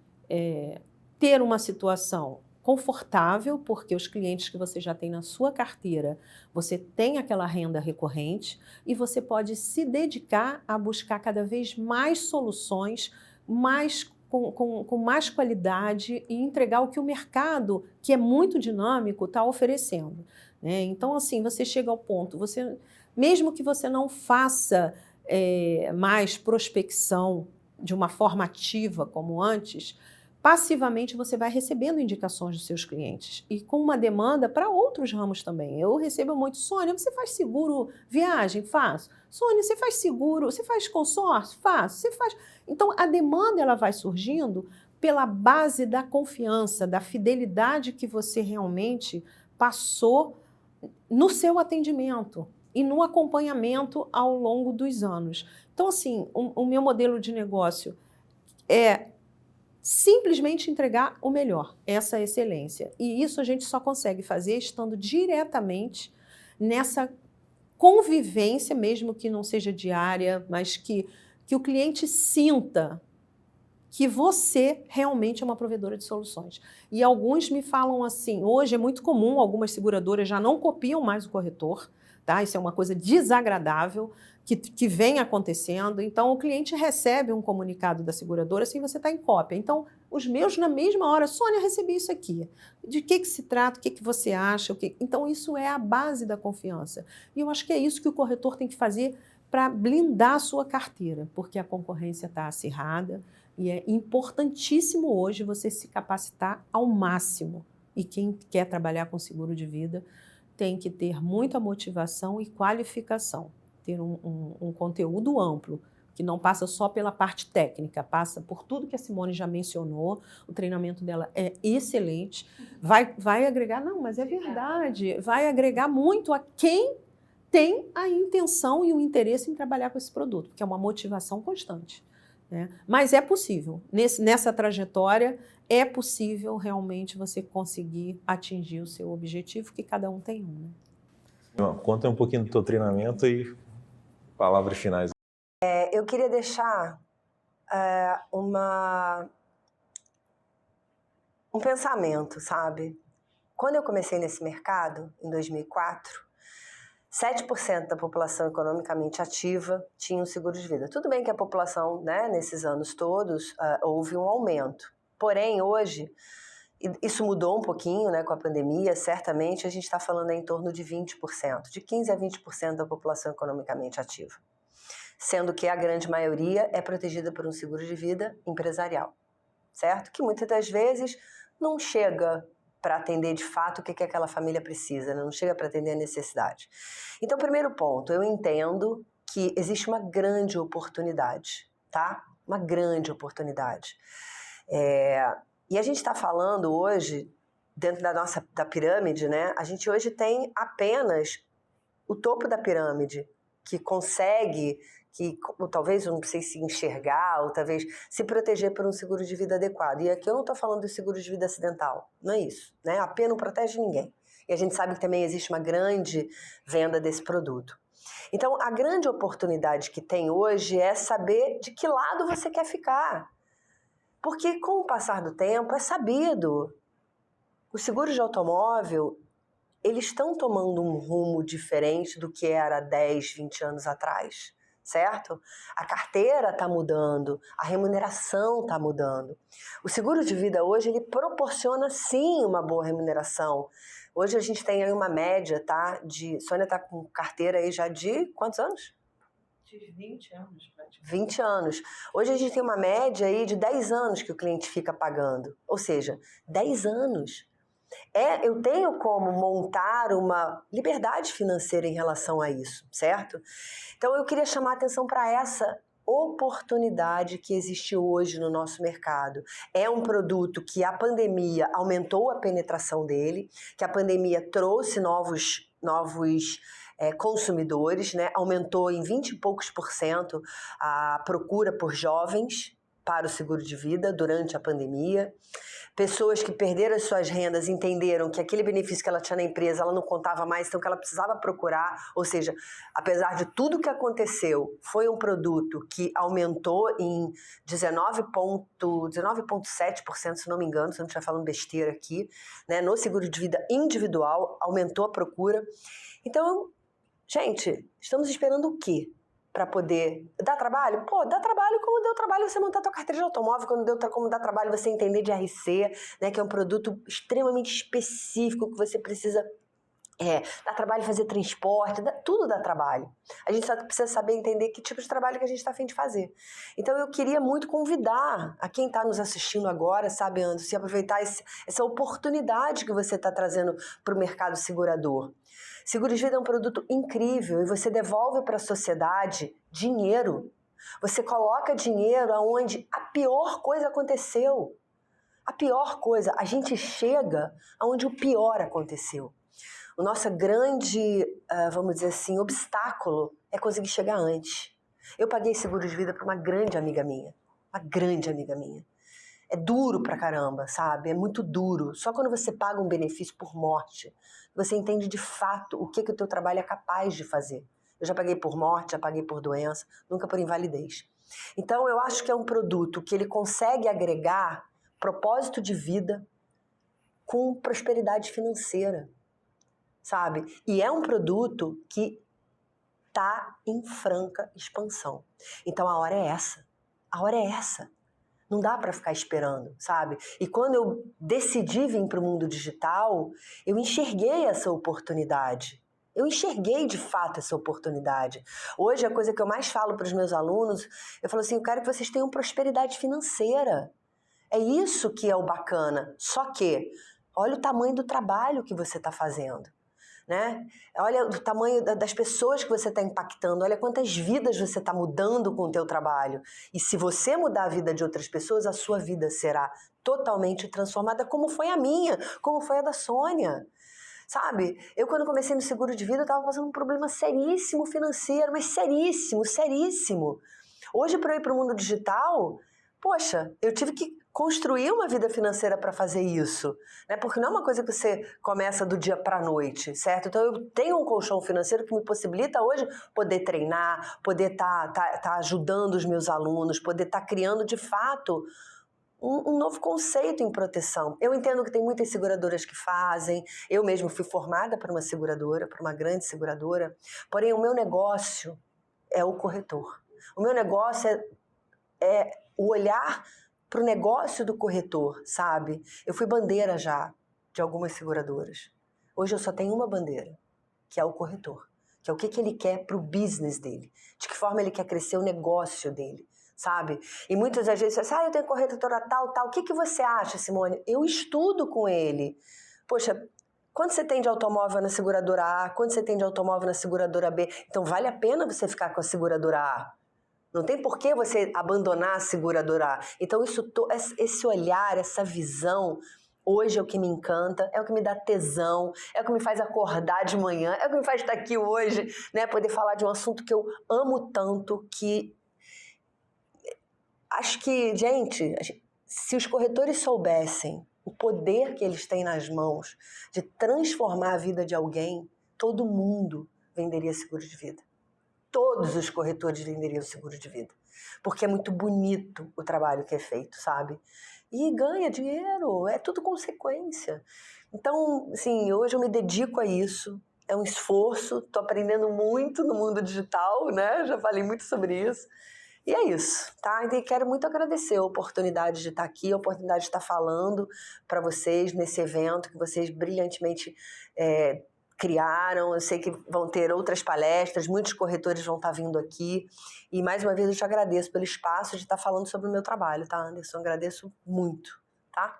ter uma situação confortável, porque os clientes que você já tem na sua carteira, você tem aquela renda recorrente e você pode se dedicar a buscar cada vez mais soluções, com mais qualidade e entregar o que o mercado, que é muito dinâmico, está oferecendo. Né? Então, assim, você chega ao ponto, mesmo que você não faça mais prospecção de uma forma ativa como antes, passivamente você vai recebendo indicações dos seus clientes e com uma demanda para outros ramos também. Eu recebo muito, Sônia, você faz seguro viagem? Faço. Sônia, você faz seguro, você faz consórcio? Faço. Você faz... Então, a demanda ela vai surgindo pela base da confiança, da fidelidade que você realmente passou no seu atendimento. e no acompanhamento ao longo dos anos. Então, assim, o meu modelo de negócio é simplesmente entregar o melhor, essa excelência. E isso a gente só consegue fazer estando diretamente nessa convivência, mesmo que não seja diária, mas que o cliente sinta que você realmente é uma provedora de soluções. E alguns me falam assim, hoje é muito comum, algumas seguradoras já não copiam mais o corretor, tá? Isso é uma coisa desagradável que vem acontecendo. Então, o cliente recebe um comunicado da seguradora sem você estar em cópia. Então, os meus, na mesma hora, Sônia, recebi isso aqui. De que se trata? O que você acha? Então, isso é a base da confiança. E eu acho que é isso que o corretor tem que fazer para blindar a sua carteira, porque a concorrência está acirrada e é importantíssimo hoje você se capacitar ao máximo. E quem quer trabalhar com seguro de vida tem que ter muita motivação e qualificação, ter um conteúdo amplo, que não passa só pela parte técnica, passa por tudo que a Simone já mencionou, o treinamento dela é excelente, vai agregar, não, mas é verdade, vai agregar muito a quem tem a intenção e o interesse em trabalhar com esse produto, que é uma motivação constante, né? Mas é possível, nessa trajetória, é possível realmente você conseguir atingir o seu objetivo, que cada um tem um, né?
Conta um pouquinho do teu treinamento e palavras finais.
Eu queria deixar um pensamento, sabe? Quando eu comecei nesse mercado, em 2004, 7% da população economicamente ativa tinha um seguro de vida. Tudo bem que a população, né, nesses anos todos, houve um aumento. Porém, hoje, isso mudou um pouquinho, né, com a pandemia, certamente a gente está falando em torno de 20%, de 15% a 20% da população economicamente ativa. Sendo que a grande maioria é protegida por um seguro de vida empresarial, certo? Que muitas das vezes não chega para atender de fato o que aquela família precisa, né? Não chega para atender a necessidade. Então, primeiro ponto, eu entendo que existe uma grande oportunidade, tá? Uma grande oportunidade. E a gente está falando hoje, dentro da pirâmide, né? A gente hoje tem apenas o topo da pirâmide que consegue, ou talvez, não sei se enxergar, ou talvez se proteger por um seguro de vida adequado. E aqui eu não estou falando de seguro de vida acidental, não é isso, né? A P não protege ninguém. E a gente sabe que também existe uma grande venda desse produto. Então, a grande oportunidade que tem hoje é saber de que lado você quer ficar. Porque com o passar do tempo é sabido, os seguros de automóvel, eles estão tomando um rumo diferente do que era 10, 20 anos atrás, certo? A carteira está mudando, a remuneração está mudando. O seguro de vida hoje, ele proporciona sim uma boa remuneração. Hoje a gente tem aí uma média, tá? Sônia está com carteira aí já de quantos anos?
De 20 anos, praticamente.
20 anos. Hoje a gente tem uma média aí de 10 anos que o cliente fica pagando. Ou seja, 10 anos. Eu tenho como montar uma liberdade financeira em relação a isso, certo? Então eu queria chamar a atenção para essa oportunidade que existe hoje no nosso mercado. É um produto que a pandemia aumentou a penetração dele, que a pandemia trouxe novos consumidores, né? Aumentou em 20 e poucos % a procura por jovens para o seguro de vida durante a pandemia. Pessoas que perderam as suas rendas entenderam que aquele benefício que ela tinha na empresa, ela não contava mais, então que ela precisava procurar. Ou seja, apesar de tudo que aconteceu, foi um produto que aumentou em 19,7%, se não me engano, se eu não estiver falando besteira aqui, né? No seguro de vida individual, aumentou a procura. Então, gente, estamos esperando o quê? Para poder dar trabalho? Pô, dá trabalho como deu trabalho você montar a tua carteira de automóvel, como dá trabalho você entender de RC, né, que é um produto extremamente específico que você precisa, dá trabalho fazer transporte, tudo dá trabalho. A gente só precisa saber entender que tipo de trabalho que a gente está a fim de fazer. Então eu queria muito convidar a quem está nos assistindo agora, sabe, Anderson, se aproveitar essa oportunidade que você está trazendo para o mercado segurador. Seguro de vida é um produto incrível e você devolve para a sociedade dinheiro. Você coloca dinheiro aonde a pior coisa aconteceu. A pior coisa, a gente chega aonde o pior aconteceu. O nosso grande, vamos dizer assim, obstáculo é conseguir chegar antes. Eu paguei seguro de vida para uma grande amiga minha. Uma grande amiga minha. É duro pra caramba, sabe? É muito duro. Só quando você paga um benefício por morte, você entende de fato o que o teu trabalho é capaz de fazer. Eu já paguei por morte, já paguei por doença, nunca por invalidez. Então, eu acho que é um produto que ele consegue agregar propósito de vida com prosperidade financeira, sabe? E é um produto que está em franca expansão. Então, a hora é essa. A hora é essa. Não dá para ficar esperando, sabe? E quando eu decidi vir para o mundo digital, eu enxerguei essa oportunidade. Eu enxerguei de fato essa oportunidade. Hoje, a coisa que eu mais falo para os meus alunos, eu falo assim, eu quero que vocês tenham prosperidade financeira. É isso que é o bacana. Só que, olha o tamanho do trabalho que você está fazendo. Né? Olha o tamanho das pessoas que você está impactando, olha quantas vidas você está mudando com o teu trabalho. E se você mudar a vida de outras pessoas, a sua vida será totalmente transformada, como foi a minha, como foi a da Sônia. Sabe? Eu, quando comecei no seguro de vida, eu estava passando um problema seríssimo financeiro, mas seríssimo, seríssimo. Hoje, para eu ir para o mundo digital, poxa, eu tive que construir uma vida financeira para fazer isso, né? Porque não é uma coisa que você começa do dia para a noite, certo? Então eu tenho um colchão financeiro que me possibilita hoje poder treinar, poder tá ajudando os meus alunos, poder estar criando de fato um novo conceito em proteção. Eu entendo que tem muitas seguradoras que fazem, eu mesmo fui formada por uma seguradora, por uma grande seguradora, porém o meu negócio é o corretor. O meu negócio é o olhar para o negócio do corretor, sabe? Eu fui bandeira já de algumas seguradoras. Hoje eu só tenho uma bandeira, que é o corretor. Que é o que ele quer para o business dele. De que forma ele quer crescer o negócio dele, sabe? E muitas das vezes você fala, eu tenho corretora tal. O que você acha, Simone? Eu estudo com ele. Poxa, quanto você tem de automóvel na seguradora A? Quanto você tem de automóvel na seguradora B? Então vale a pena você ficar com a seguradora A. Não tem por que você abandonar a seguradora A. Então, esse olhar, essa visão, hoje é o que me encanta, é o que me dá tesão, é o que me faz acordar de manhã, é o que me faz estar aqui hoje, né? Poder falar de um assunto que eu amo tanto, que acho que, gente, se os corretores soubessem o poder que eles têm nas mãos de transformar a vida de alguém, todo mundo venderia seguro de vida. Todos os corretores venderiam seguro de vida. Porque é muito bonito o trabalho que é feito, sabe? E ganha dinheiro, é tudo consequência. Então, assim, hoje eu me dedico a isso. É um esforço, estou aprendendo muito no mundo digital, né? Já falei muito sobre isso. E é isso, tá? E quero muito agradecer a oportunidade de estar aqui, a oportunidade de estar falando para vocês nesse evento que vocês brilhantemente criaram. Eu sei que vão ter outras palestras, muitos corretores vão estar vindo aqui. E mais uma vez eu te agradeço pelo espaço de estar falando sobre o meu trabalho, tá, Anderson? Agradeço muito, tá?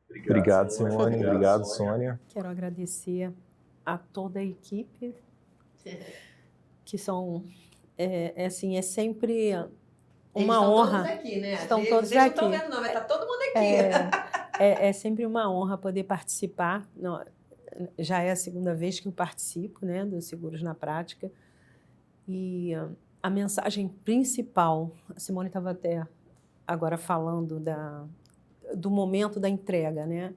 Obrigado, Simone. Obrigado, Sônia.
Quero agradecer a toda a equipe, que são, assim, é sempre uma honra.
Estão todos aqui, né?
Estão todos
Vocês
aqui.
não estão vendo não, mas está todo mundo aqui.
É sempre uma honra poder participar. Já é a segunda vez que eu participo, né, do Seguros na Prática. E a mensagem principal, a Simone estava até agora falando do momento da entrega, né?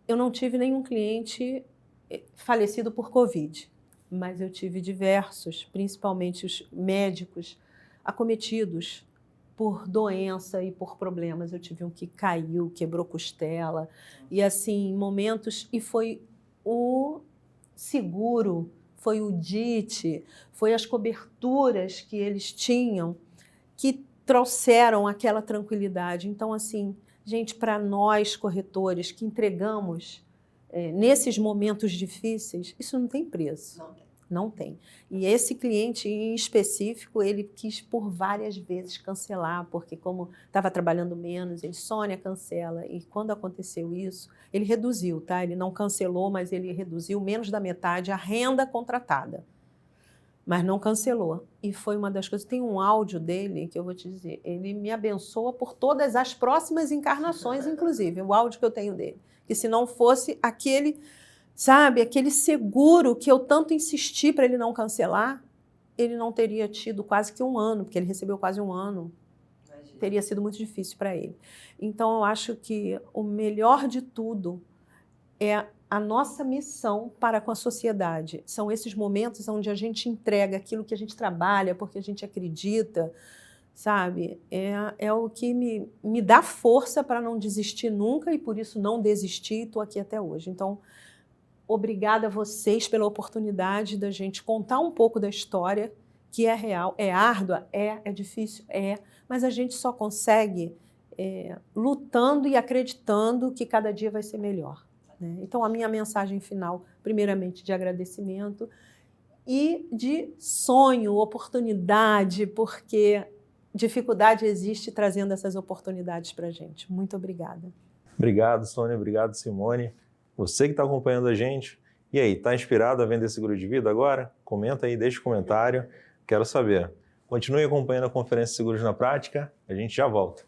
Eu não tive nenhum cliente falecido por Covid, mas eu tive diversos, principalmente os médicos, acometidos por doença e por problemas. Eu tive um que caiu, quebrou costela, e assim, momentos, e foi o seguro, foi o DIT, foi as coberturas que eles tinham que trouxeram aquela tranquilidade. Então, assim, gente, para nós corretores que entregamos nesses momentos difíceis, isso não tem preço.
Não tem.
Não tem. E esse cliente em específico, ele quis por várias vezes cancelar, porque como estava trabalhando menos, ele, Sônia, cancela. E quando aconteceu isso, ele reduziu, tá? Ele não cancelou, mas ele reduziu menos da metade a renda contratada. Mas não cancelou. E foi uma das coisas. Tem um áudio dele que eu vou te dizer. Ele me abençoa por todas as próximas encarnações, inclusive. O áudio que eu tenho dele. Que se não fosse aquele sabe, aquele seguro que eu tanto insisti para ele não cancelar, ele não teria tido quase que 1 ano, porque ele recebeu quase 1 ano.
Imagina.
Teria sido muito difícil para ele. Então, eu acho que o melhor de tudo é a nossa missão para com a sociedade. São esses momentos onde a gente entrega aquilo que a gente trabalha, porque a gente acredita, sabe? É o que me dá força para não desistir nunca e, por isso, não desisti e estou aqui até hoje. Então, obrigada a vocês pela oportunidade da gente contar um pouco da história, que é real, é árdua, é difícil, mas a gente só consegue lutando e acreditando que cada dia vai ser melhor. Né? Então, a minha mensagem final, primeiramente, de agradecimento e de sonho, oportunidade, porque dificuldade existe trazendo essas oportunidades para a gente. Muito obrigada.
Obrigado, Sônia. Obrigado, Simone. Você que está acompanhando a gente. E aí, está inspirado a vender seguro de vida agora? Comenta aí, deixa um comentário. Quero saber. Continue acompanhando a Conferência Seguros na Prática. A gente já volta.